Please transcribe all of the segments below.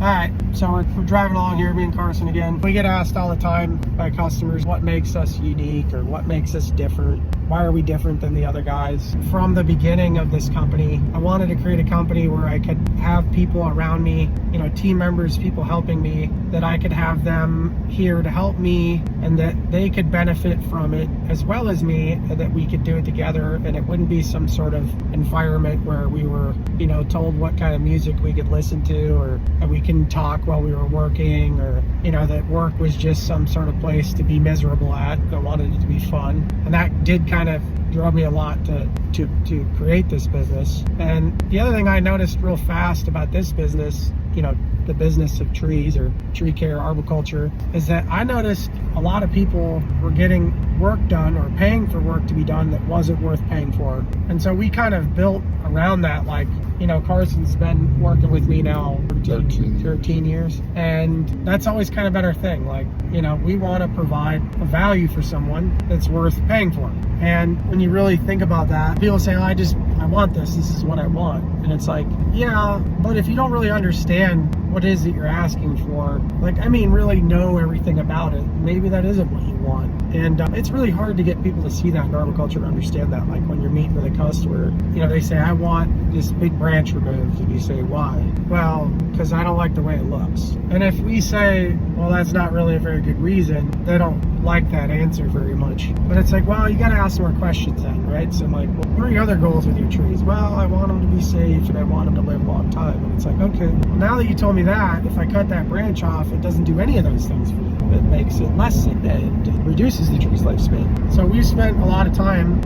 All right, so we're driving along here, me and Carson again. We get asked all the time by customers what makes us unique or what makes us different. Why are we different than the other guys? From the beginning of this company, I wanted to create a company where I could have people around me, team members, people helping me, that I could have them here to help me and that they could benefit from it as well as me, and that we could do it together, and it wouldn't be some sort of environment where we were, told what kind of music we could listen to, or that we can talk while we were working, or, that work was just some sort of place to be miserable at. I wanted it to be fun. And that did kind of drove me a lot to create this business. And the other thing I noticed real fast about this business, the business of trees or tree care, arboriculture, is that I noticed a lot of people were getting work done or paying for work to be done that wasn't worth paying for. And so we kind of built around that, Carson's been working with me now for 13 years. And that's always kind of been our thing. We want to provide a value for someone that's worth paying for. And when you really think about that, people say, I want this is what I want. And it's like, yeah, but if you don't really understand what it is that you're asking for, really know everything about it, maybe that isn't what you want. And it's really hard to get people to see that in arboriculture, to understand that. When you're meeting with a customer, they say, I want this big branch removed. And you say, why? Well, because I don't like the way it looks. And if we say, well, that's not really a very good reason, they don't like that answer very much. But it's like, well, you got to ask more questions then, right? So I'm like, well, what are your other goals with your trees? Well, I want them to be safe and I want them to live a long time. And it's like, okay, well, now that you told me that, if I cut that branch off, it doesn't do any of those things for you. It makes it less and it reduces the tree's lifespan. So we spent a lot of time,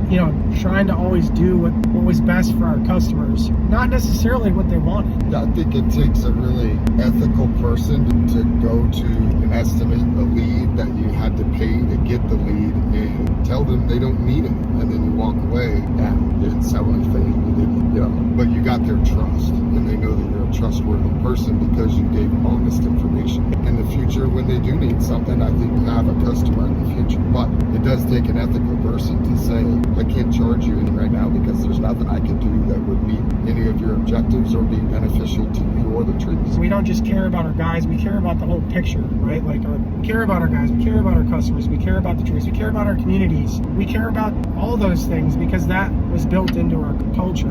trying to always do what was best for our customers, not necessarily what they wanted. I think it takes a really ethical person to go to an estimate, a lead that you had to pay to get the lead, and tell them they don't need it, and then you walk away and you didn't sell anything, but you got their trust, and they know that you're a trustworthy person because you gave them honest information. In the future, when they do need something, I think we'll have a customer in the future, but it does take an ethical person to say, I can't charge you any right now because there's nothing I can do that would meet any of your objectives or be beneficial to you or the trees. We don't just care about our guys, we care about the whole picture, right? We care about our guys, we care about our customers, we care about the trees, we care about our communities, we care about all those things because that was built into our culture.